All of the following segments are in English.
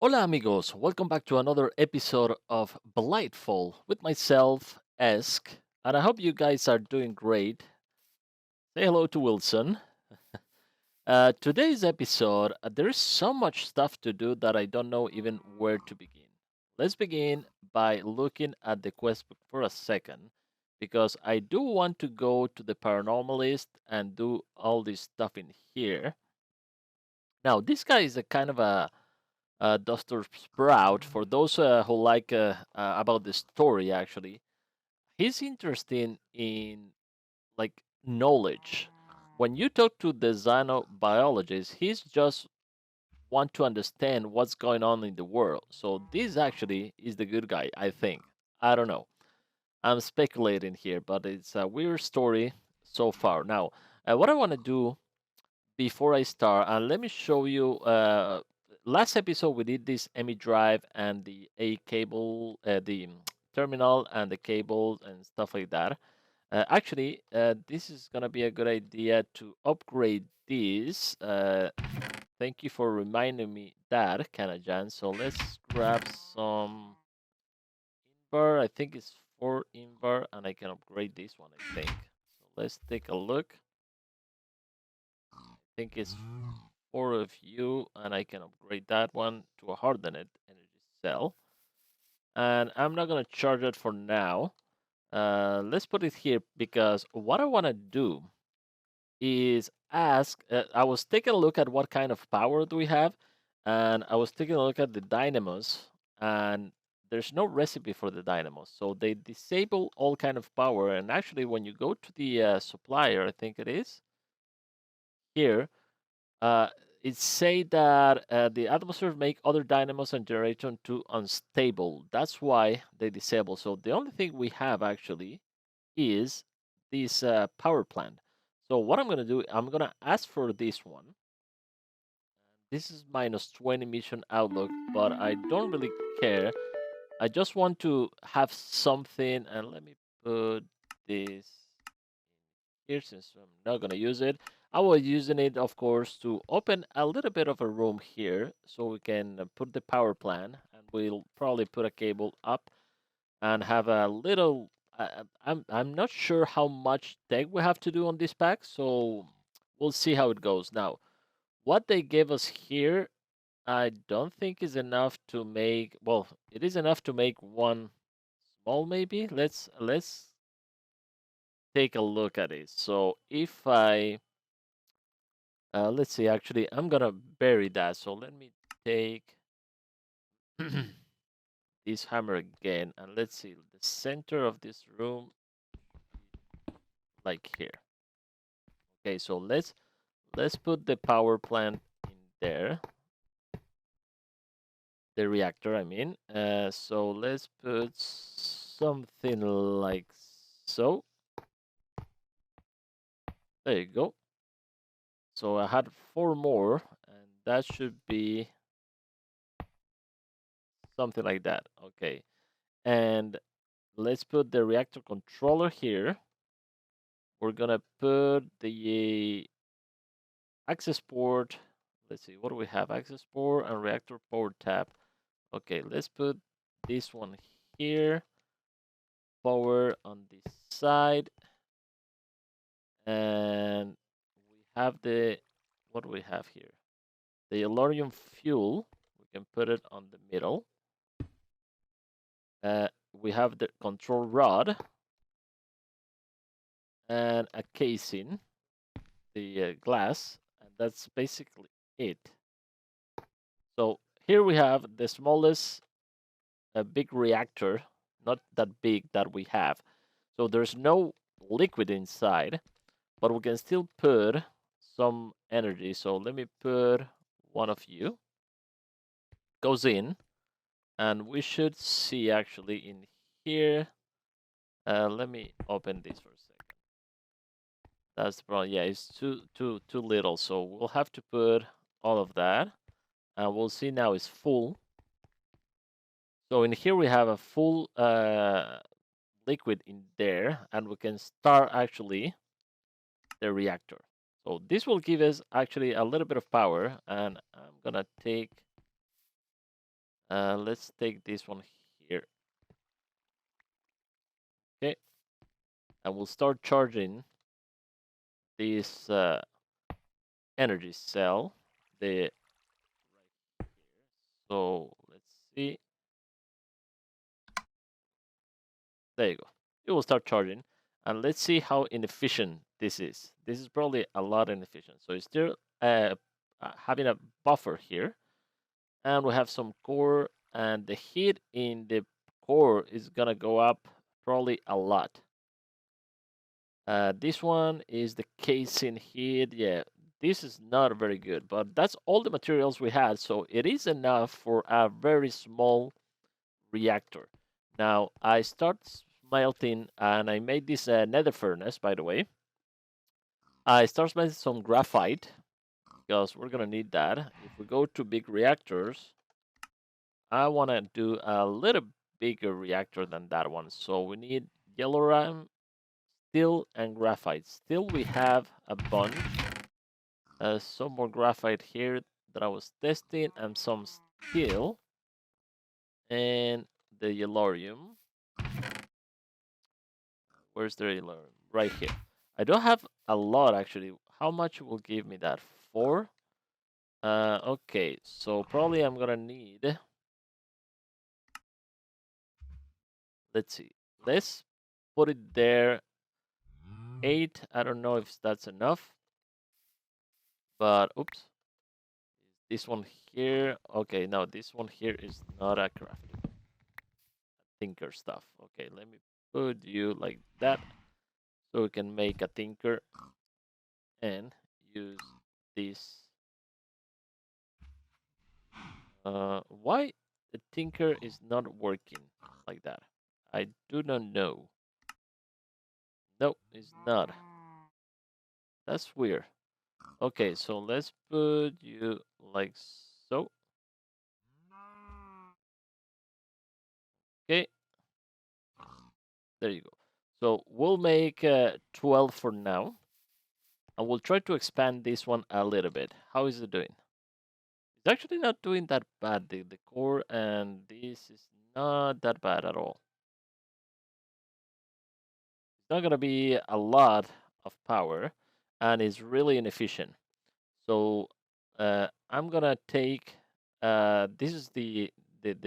Hola amigos, welcome back to another episode of Blightfall with myself, Esk, and I hope you guys are doing great. Say hello to Wilson. Today's episode, there is so much stuff to do that I don't know even where to begin. Let's begin by looking at the quest book for a second, because I do want to go to the paranormalist and do all this stuff in here. Now, this guy is a kind of a Dr. Sprout. For those who like about the story, actually, he's interested in like knowledge. When you talk to the xenobiologist, he's just want to understand what's going on in the world. So this actually is the good guy, I think. I don't know. I'm speculating here, but it's a weird story so far. Now, what I want to do before I start, let me show you. Last episode we did this ME drive and the A cable, the terminal and the cables and stuff like that. Actually, this is gonna be a good idea to upgrade this. Thank you for reminding me that, Kanajan. So let's grab some invar. I think it's 4 invar, and I can upgrade this one. I think. So let's take a look. I think it's 4 of you, and I can upgrade that one to a hardened energy cell. And I'm not gonna charge it for now. Let's put it here because what I want to do is ask. I was taking a look at what kind of power do we have, and I was taking a look at the dynamos, and there's no recipe for the dynamos, so they disable all kind of power. And actually, when you go to the supplier, I think it is here, uh, it say that the atmosphere make other dynamos and generation too unstable. That's why they disable. So the only thing we have actually is this power plant. So what I'm gonna do, I'm gonna ask for this one. This is -20 mission outlook, but I don't really care. I just want to have something, and let me put this here since I'm not gonna use it. I was using it, of course, to open a little bit of a room here so we can put the power plant, and we'll probably put a cable up and have a little. I'm not sure how much tech we have to do on this pack, so we'll see how it goes. Now, what they gave us here, I don't think is enough to make. Well, it is enough to make one small, maybe. Let's take a look at it. So if I let's see, actually, I'm gonna bury that. So let me take this hammer again, and let's see the center of this room, like here. Okay, so let's put the power plant in there, the reactor. I mean, so let's put something like so. There you go. So I had 4 more, and that should be something like that. Okay, and let's put the reactor controller here. We're gonna put the access port. Let's see, what do we have? Access port and reactor power tap. Okay, let's put this one here. Power on this side. And we have the, what do we have here? The Elorium fuel. We can put it on the middle. We have the control rod and a casing, the glass, and that's basically it. So here we have the smallest big reactor, not that big, that we have. So there's no liquid inside, but we can still put some energy. So let me put one of you. Goes in, and we should see actually in here. Let me open this for a second. That's the problem. Yeah, it's too little. So we'll have to put all of that, and we'll see now it's full. So in here we have a full liquid in there, and we can start actually the reactor. So this will give us actually a little bit of power, and I'm gonna take Let's take this one here. Okay, and we'll start charging this energy cell. So let's see. There you go. It will start charging, and let's see how inefficient this is. This is probably a lot inefficient. So it's still having a buffer here, and we have some core, and the heat in the core is gonna go up probably a lot. This one is the casing heat. Yeah, this is not very good, but that's all the materials we had, so it is enough for a very small reactor. Now I start smelting, and I made this nether furnace, by the way. I start smelting some graphite because we're gonna need that. If we go to big reactors, I want to do a little bigger reactor than that one. So we need yellow ram, steel, and graphite. Still, we have a bunch. Some more graphite here that I was testing, and some steel, and the yellorium. Where's the yellorium? Right here. I don't have a lot actually. How much will give me that? 4? Okay, so probably I'm gonna need. Let's see. Let's put it there. 8. I don't know if that's enough. But oops. This one here. Okay, no, this one here is not a crafting. Tinker stuff. Okay, let me put you like that so we can make a tinker and use this. Why the tinker is not working like that? I do not know. No, it's not. That's weird. Okay, so let's put you like so. Okay, there you go. So we'll make 12 for now. And we'll try to expand this one a little bit. How is it doing? It's actually not doing that bad. The core and this is not that bad at all. It's not gonna be a lot of power, and it's really inefficient. So I'm gonna take this is the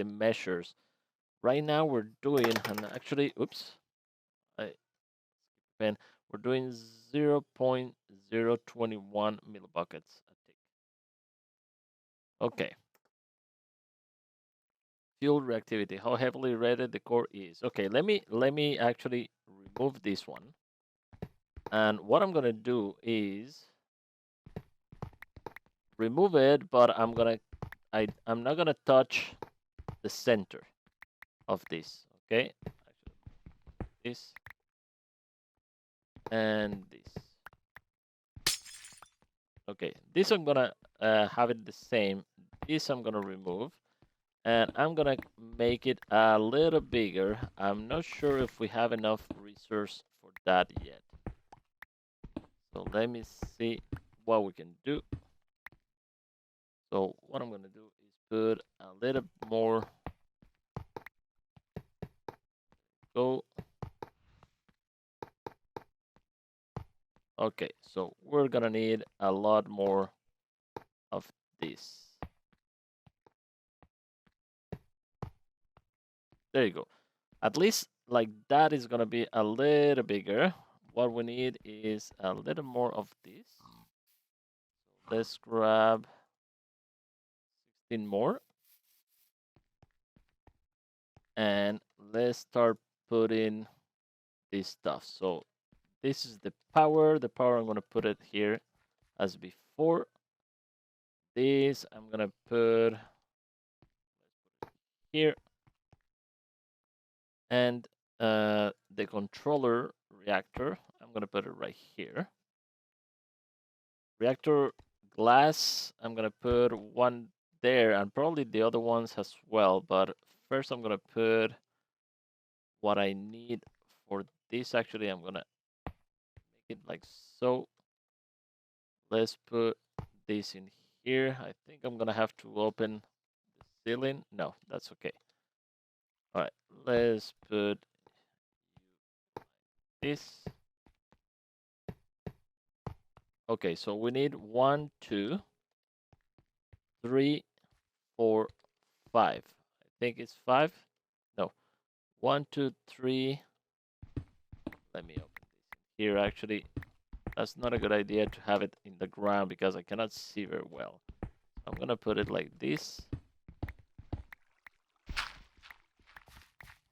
measures. Right now we're doing, and actually, oops, I pen. We're doing 0.021 millibuckets a tick. Okay. Fuel reactivity, how heavily rated the core is. Okay, let me actually remove this one. And what I'm gonna do is remove it, but I'm not gonna touch the center of this. Okay, actually, this and this. Okay, this I'm gonna have it the same. This I'm gonna remove. And I'm gonna make it a little bigger. I'm not sure if we have enough resource for that yet. So let me see what we can do. So what I'm gonna do is put a little more. Go. Okay, so we're gonna need a lot more of this. There you go. At least like that is gonna be a little bigger. What we need is a little more of this. So let's grab 16 more. And let's start putting this stuff. So this is the power. The power, I'm going to put it here as before. This I'm going to put here. And the controller reactor, I'm going to put it right here. Reactor glass, I'm going to put one there and probably the other ones as well. But first I'm going to put what I need for this. Actually, I'm going to make it like so. Let's put this in here. I think I'm gonna have to open ceiling? No, that's okay. All right, let's put this. Okay, so we need 1, 2, 3, 4, 5. I think it's 5. No, 1, 2, 3. Let me open this here. Actually, that's not a good idea to have it in the ground because I cannot see very well. I'm gonna put it like this.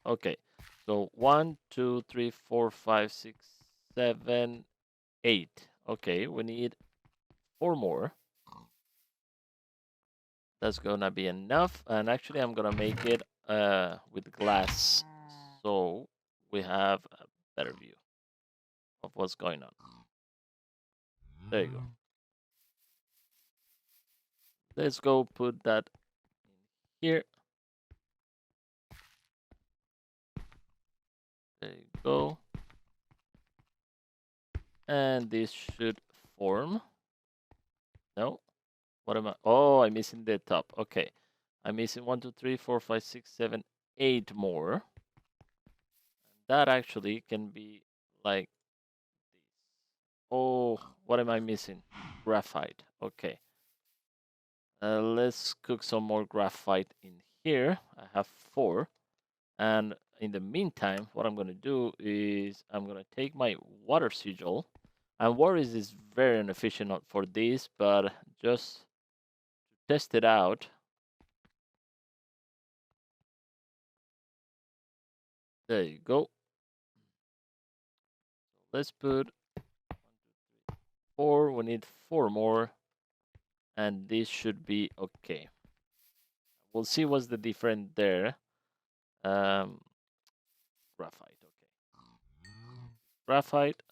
Okay, so 1, 2, 3, 4, 5, 6, 7, 8. Okay, we need 4 more. That's gonna be enough. And actually, I'm gonna make it with glass, so we have a better view of what's going on. There you go. Let's go put that here. There you go. And this should form. No, what am I? Oh, I'm missing the top. Okay, I'm missing 1, 2, 3, 4, 5, 6, 7, 8 more. That actually can be like this. Oh, what am I missing? Graphite. Okay. Let's cook some more graphite in here. I have 4. And in the meantime, what I'm going to do is I'm going to take my water sigil. And water is very inefficient for this, but just to test it out. There you go. Let's put 1, 2, 3, 4. We need 4 more. And this should be okay. We'll see what's the difference there. Graphite, okay. Graphite.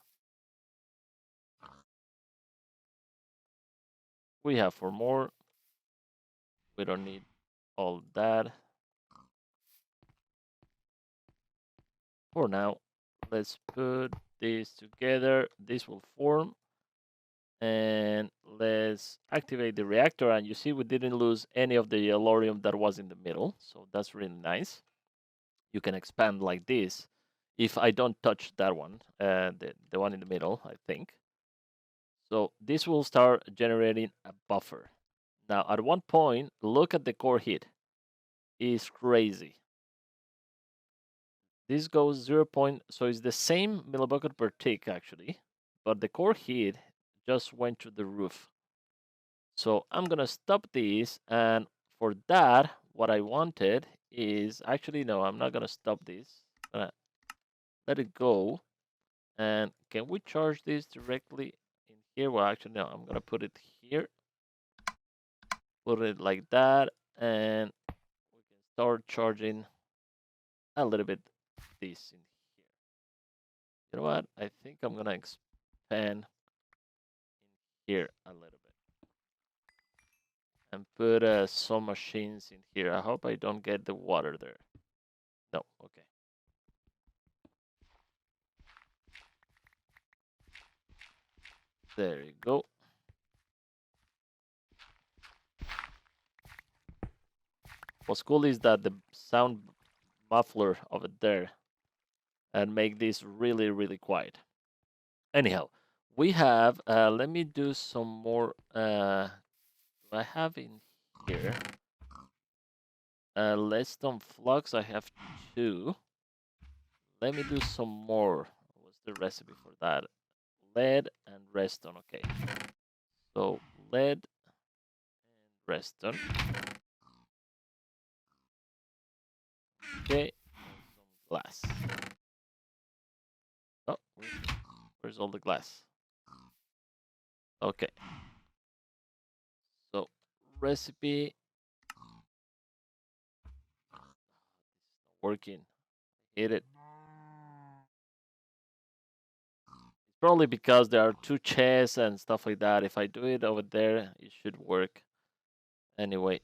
We have 4 more. We don't need all that. For now, let's put this together. This will form. And let's activate the reactor. And you see we didn't lose any of the yellorium that was in the middle. So that's really nice. You can expand like this. If I don't touch that one, the one in the middle, I think. So this will start generating a buffer. Now, at one point, look at the core heat. It's crazy. This goes 0. So it's the same millibucket per tick, actually. But the core heat just went to the roof. So I'm going to stop this. And for that, what I wanted is... Actually, no, I'm not going to stop this. I'm going to let it go. And can we charge this directly in here? Well, actually, no, I'm going to put it here. Put it like that. And we can start charging a little bit this in here. You know what? I think I'm going to expand in here a little bit. And put some machines in here. I hope I don't get the water there. No, okay. There you go. What's cool is that the sound muffler of it there and make this really, really quiet. Anyhow, we have, let me do some more, do I have in here? Leadstone flux, I have 2. Let me do some more. What's the recipe for that? Lead and redstone, okay. So lead and redstone. Okay, and some glass. Oh, where's all the glass? Okay. So recipe. It's not working. Hit it. It's probably because there are 2 chests and stuff like that. If I do it over there, it should work. Anyway,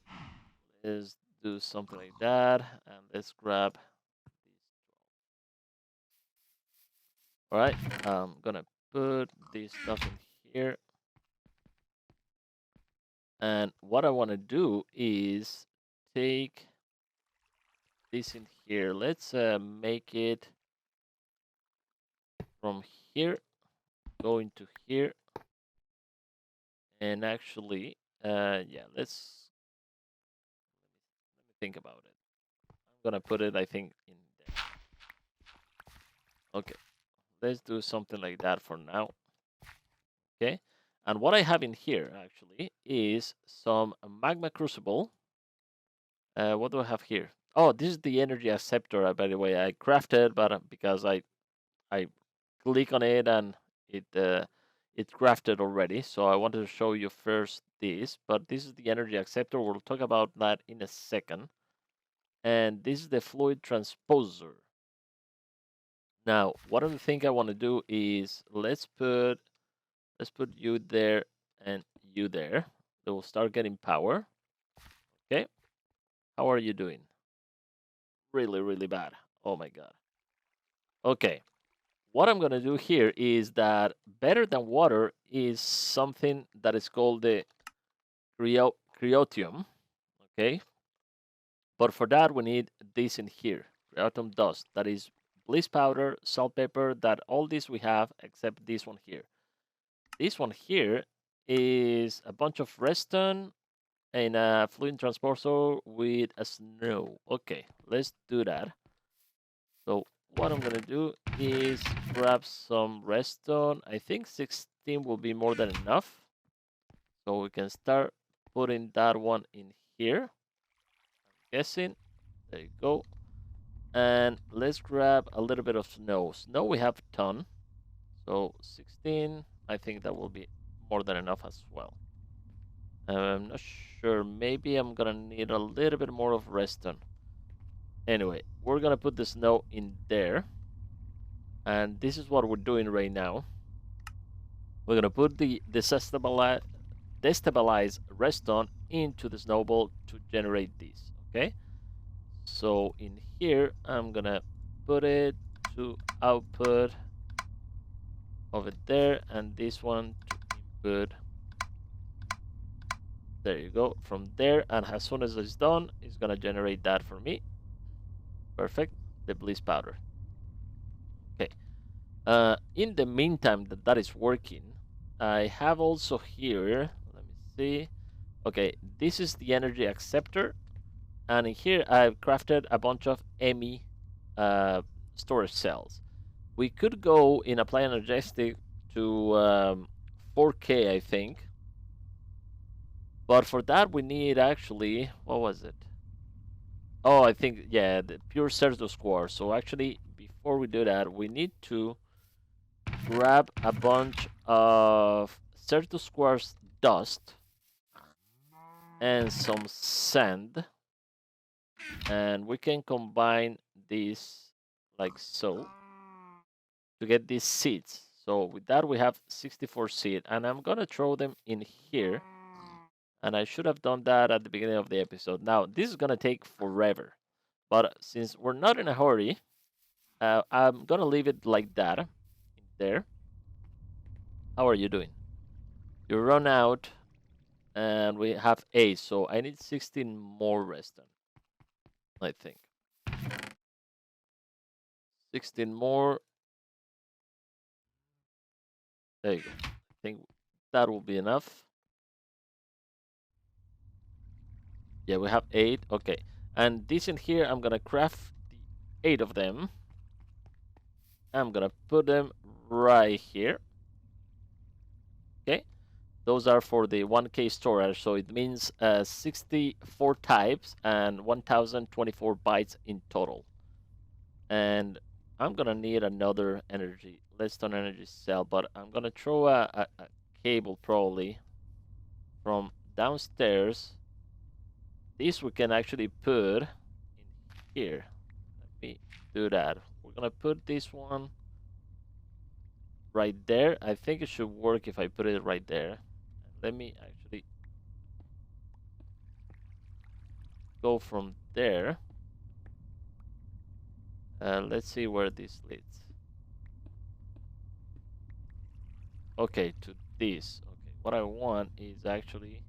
let's do something like that. And let's grab these 12. Alright, I'm gonna put this stuff in here. And what I want to do is take this in here. Let's make it from here, go into here, and actually, yeah, let me think about it. I'm gonna put it, I think, in there. Okay, let's do something like that for now. Okay, and what I have in here actually is some magma crucible. What do I have here? Oh, this is the energy acceptor. By the way, I crafted, but because I click on it and it crafted already. So I wanted to show you first this, but this is the energy acceptor. We'll talk about that in a second. And this is the fluid transposer. Now, one of the things I want to do is let's put you there and you there. They will start getting power. Okay. How are you doing? Really, really bad. Oh my god. Okay. What I'm going to do here is that better than water is something that is called the cryotium. Okay. But for that, we need this in here. Cryotium dust. That is bliss powder, saltpeter, that all this we have except this one here. This one here is a bunch of redstone and a fluid transporter with a snow. Okay, let's do that. So what I'm gonna do is grab some redstone. I think 16 will be more than enough. So we can start putting that one in here. I'm guessing. There you go. And let's grab a little bit of snow. Snow we have a ton. So 16, I think that will be more than enough as well. I'm not sure. Maybe I'm gonna need a little bit more of redstone. Anyway, we're gonna put the snow in there. And this is what we're doing right now. We're gonna put the destabilized redstone into the snowball to generate this. Okay. So in here, I'm gonna put it to output over there, and this one to input. There you go. From there, and as soon as it's done, it's gonna generate that for me. Perfect. The bliss powder. Okay. In the meantime that is working, I have also here. Let me see. Okay, this is the energy acceptor, and in here I've crafted a bunch of ME storage cells. We could go in apply energetic to 4K, I think. But for that, we need actually, what was it? Oh, I think, yeah, the pure Certus core. So actually, before we do that, we need to grab a bunch of Certus quartz dust and some sand. And we can combine this like so to get these seeds. So with that, we have 64 seeds. And I'm going to throw them in here. And I should have done that at the beginning of the episode. Now, this is going to take forever. But since we're not in a hurry, I'm going to leave it like that in there. How are you doing? You run out, and we have 8. So I need 16 more redstone, I think. 16 more. There you go. I think that will be enough. Yeah, we have 8. Okay. And this in here, I'm going to craft the 8 of them. I'm going to put them right here. Okay. Those are for the 1K storage. So it means 64 types and 1024 bytes in total. And I'm going to need another energy, redstone energy cell. But I'm going to throw a cable probably from downstairs. This we can actually put in here. Let me do that. We're gonna put this one right there. I think it should work if I put it right there. Let me actually go from there. Let's see where this leads. Okay, to this. Okay, what I want is actually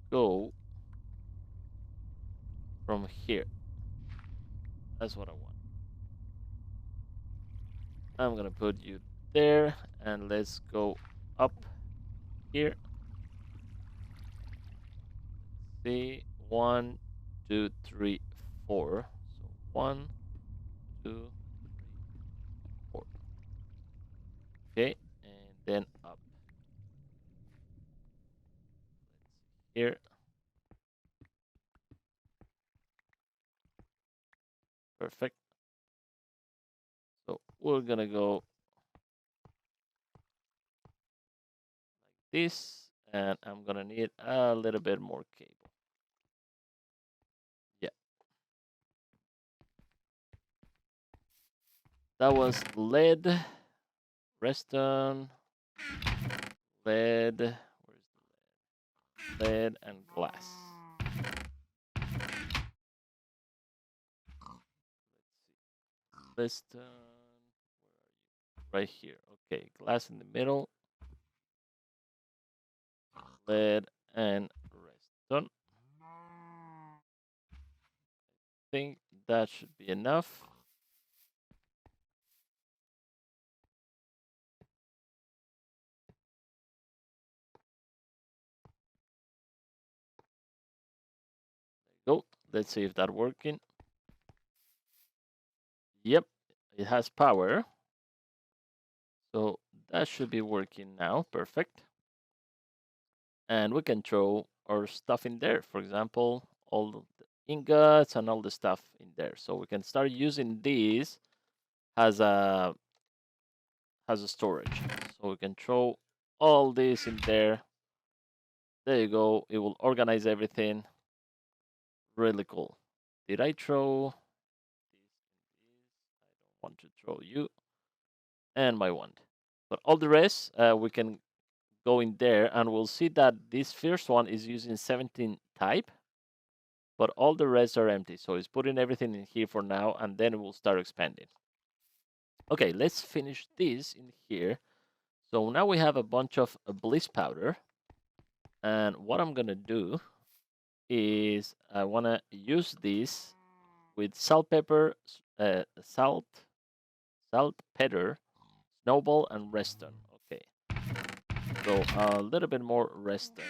go from here. That's what I want. I'm gonna put you there, and let's go up here. See, 1, 2, 3, 4. So 1, 2, 3, 4. Okay, and then up. Let's see here. Perfect. So we're gonna go like this, and I'm gonna need a little bit more cable. Yeah, that was lead, redstone, lead. Where's the lead? Lead and glass. Let's see. Redstone. Where are you? Right here. Okay, glass in the middle. Lead and redstone. I think that should be enough. There you go. Let's see if that's working. Yep, it has power. So that should be working now. Perfect. And we can throw our stuff in there. For example, all the ingots and all the stuff in there. So we can start using these as a storage. So we can throw all this in there. There you go. It will organize everything. Really cool. Did I throw this in this? I don't want to throw you and my wand. But all the rest, we can go in there, and we'll see that this first one is using 17 type, but all the rest are empty. So it's putting everything in here for now, and then we'll start expanding. Okay, let's finish this in here. So now we have a bunch of bliss powder, and what I'm gonna do is I wanna use this with salt, pepper, salt, pepper, snowball, and redstone. Okay, so a little bit more redstone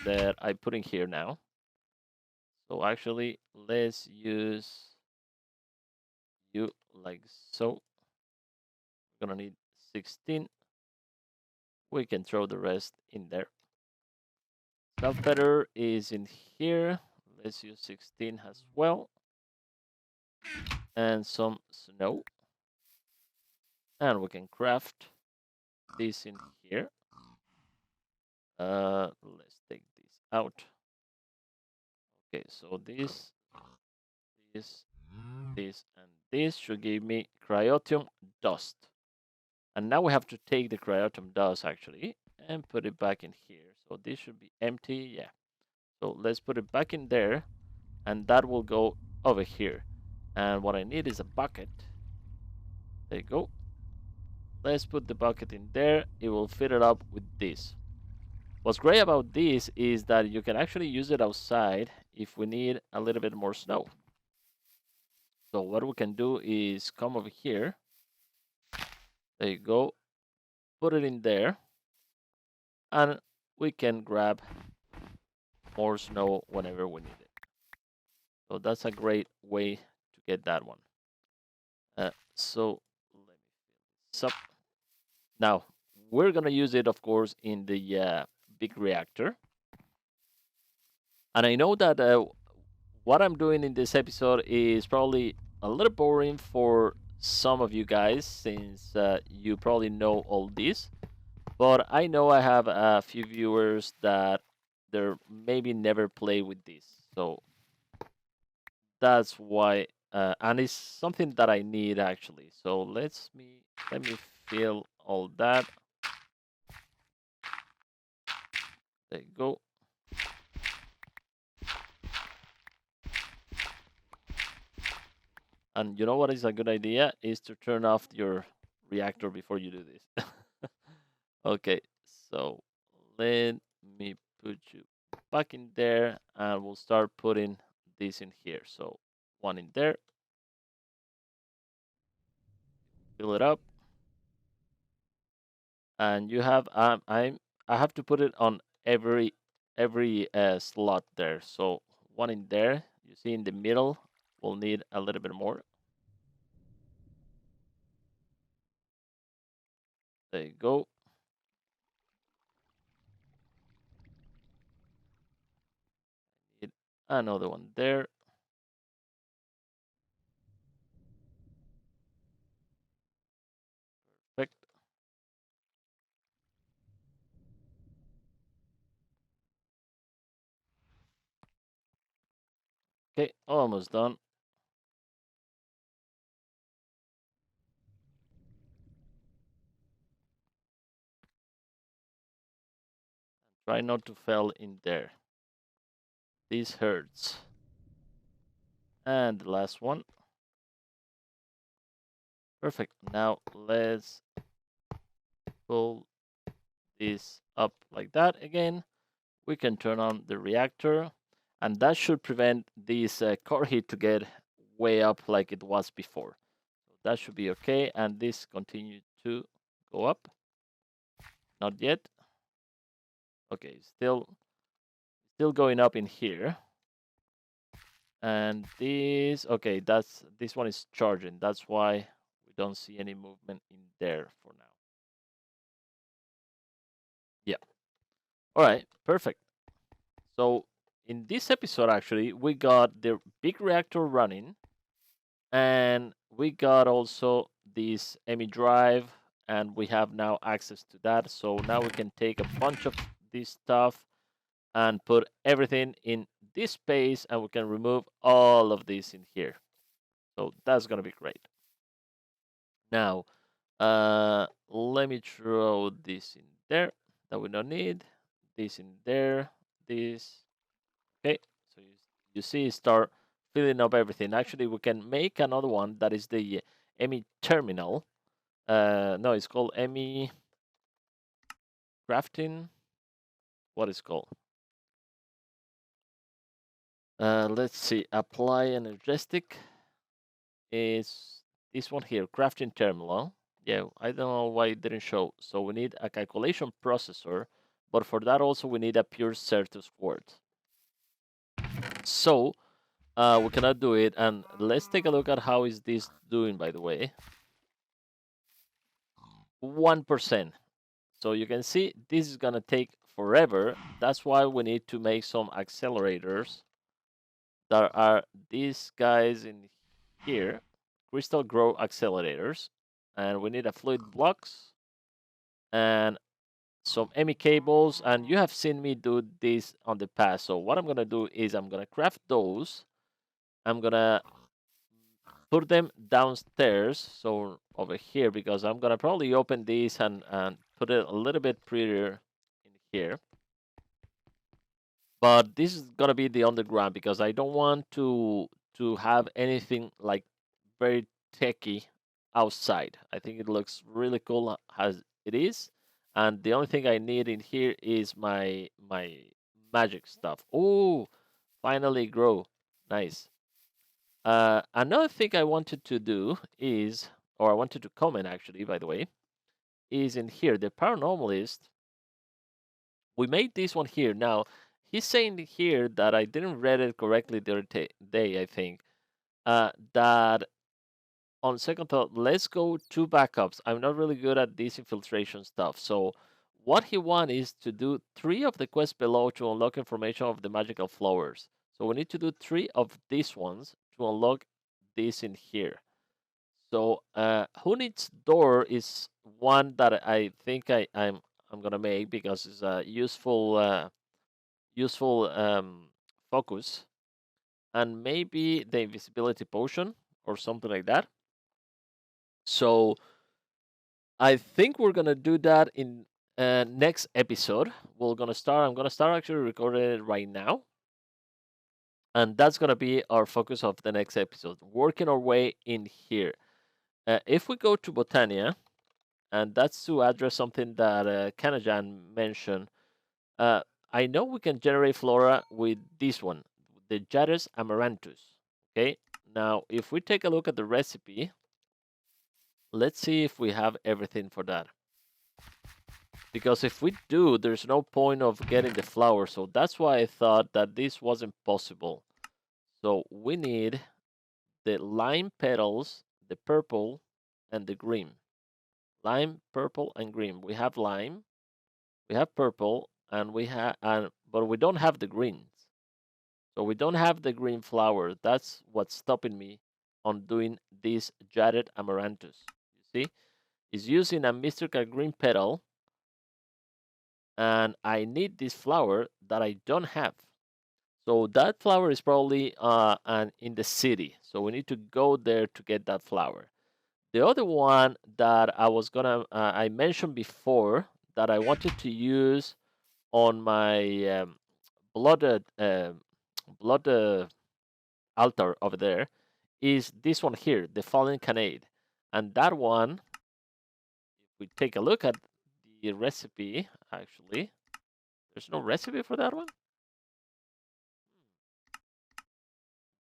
that I put in here now. So actually, let's use you like so. We're gonna need 16. We can throw the rest in there. Salt pepper is in here. Let's use 16 as well. And some snow. And we can craft this in here. Let's take this out. Okay, so this, and this should give me cryotium dust. And now we have to take the cryotium dust actually and put it back in here. So this should be empty, yeah. So let's put it back in there, and that will go over here. And what I need is a bucket. There you go. Let's put the bucket in there. It will fill it up with this. What's great about this is that you can actually use it outside if we need a little bit more snow. So what we can do is come over here. There you go. Put it in there. And we can grab more snow whenever we need it. So that's a great way to get that one. So let me fill this up. Now, we're going to use it, of course, in the big reactor. And I know that what I'm doing in this episode is probably a little boring for some of you guys, since you probably know all this. But I know I have a few viewers that they're maybe never play with this. So that's why, and it's something that I need actually. So let me fill all that. There you go. And you know what is a good idea is to turn off your reactor before you do this. Okay, so let me put you back in there, and we'll start putting this in here. So one in there, fill it up, and you have I have to put it on every slot there. So one in there. You see in the middle, we'll need a little bit more. There you go. Need another one there. Perfect. Okay, almost done. Try not to fall in there. This hurts. And the last one. Perfect. Now let's pull this up like that again. We can turn on the reactor, and that should prevent this core heat to get way up like it was before. So that should be okay, and this continues to go up. Not yet. Okay, still going up in here. And this, okay, this one is charging. That's why we don't see any movement in there for now. Yeah. All right, perfect. So in this episode, actually, we got the big reactor running, and we got also this EMI drive, and we have now access to that. So now we can take a bunch of this stuff and put everything in this space, and we can remove all of this in here. So that's gonna be great. Now, let me throw this in there that we don't need. This in there. This. Okay. So you see, start filling up everything. Actually, we can make another one that is the EMI terminal. No, it's called EMI crafting. What is called? Let's see. Apply energetic is this one here, crafting terminal. Yeah, I don't know why it didn't show. So we need a calculation processor, but for that also we need a pure Certus quartz. So we cannot do it, and let's take a look at how is this doing, by the way. 1%. So you can see this is gonna take forever. That's why we need to make some accelerators. There are these guys in here, crystal grow accelerators, and we need a fluid blocks and some EMI cables, and you have seen me do this on the past. So what I'm gonna do is I'm gonna craft those. I'm gonna put them downstairs, so over here, because I'm gonna probably open these and put it a little bit prettier in here. But this is gonna be the underground because I don't want to have anything like very techy outside. I think it looks really cool as it is. And the only thing I need in here is my magic stuff. Oh, finally grow. Nice. Another thing I wanted to do is, or I wanted to comment actually, by the way, is in here, the paranormalist. We made this one here. Now, he's saying here that I didn't read it correctly the other day, I think, that on second thought, let's go two backups. I'm not really good at this infiltration stuff. So what he wants is to do 3 of the quests below to unlock information of the magical flowers. So we need to do 3 of these ones to unlock this in here. So who needs door is one that I think I'm gonna make because it's a useful focus, and maybe the invisibility potion or something like that. So I think we're gonna do that in next episode. I'm gonna start actually recording it right now, and that's gonna be our focus of the next episode. Working our way in here. If we go to Botania, and that's to address something that Kanajan mentioned. I know we can generate flora with this one, the Jaded amaranthus. Okay, now if we take a look at the recipe, let's see if we have everything for that. Because if we do, there's no point of getting the flower. So that's why I thought that this wasn't possible. So we need the lime petals, the purple, and the green. Lime, purple, and green. We have lime, we have purple, and but we don't have the greens. So we don't have the green flower. That's what's stopping me on doing this Jaded amaranthus. You see, it's using a mystical green petal, and I need this flower that I don't have. So that flower is probably in the city. So we need to go there to get that flower. The other one that I mentioned before that I wanted to use on my blood, blood altar over there is this one here, the Fallen Canade. And that one, if we take a look at the recipe, actually, there's no recipe for that one.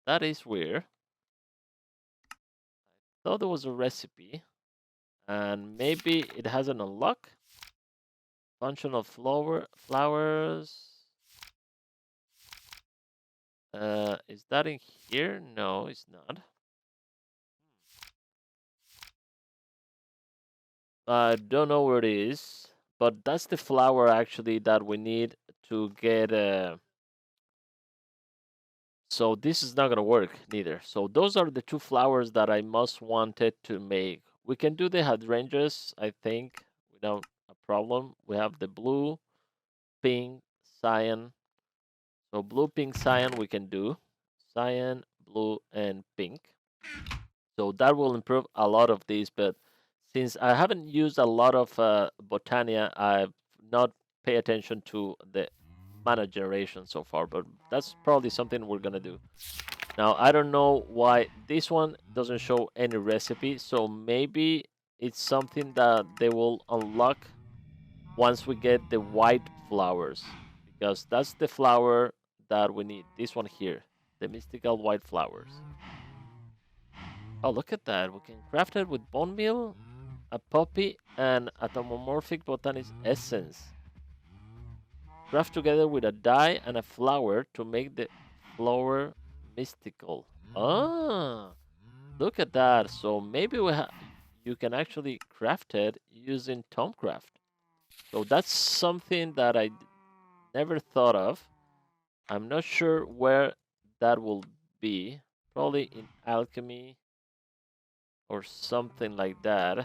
That is weird. I thought there was a recipe, and maybe it hasn't unlocked. Function of flowers. Is that in here? No, it's not. I don't know where it is, but that's the flower actually that we need to get. So this is not gonna work neither. So those are the two flowers that I most wanted to make. We can do the hydrangeas, I think, without a problem. We have the blue, pink, cyan. So blue, pink, cyan we can do. Cyan, blue, and pink. So that will improve a lot of these, but since I haven't used a lot of Botania, I've not pay attention to the mana generation so far, but that's probably something we're gonna do. Now, I don't know why this one doesn't show any recipe, so maybe it's something that they will unlock once we get the white flowers, because that's the flower that we need, this one here, the mystical white flowers. Oh, look at that. We can craft it with bone meal, a poppy, and atomomorphic botanist essence. Craft together with a dye and a flower to make the flower mystical. Ah, look at that. So maybe you can actually craft it using Tomcraft. So that's something that I never thought of. I'm not sure where that will be. Probably in alchemy or something like that.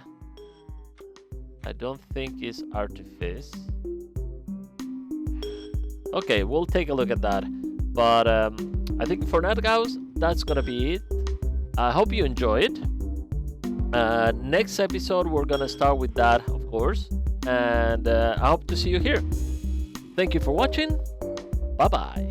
I don't think it's artifice. Okay, we'll take a look at that. But I think for now, guys, that's gonna be it. I hope you enjoyed. Next episode, we're gonna start with that, of course. And I hope to see you here. Thank you for watching. Bye bye.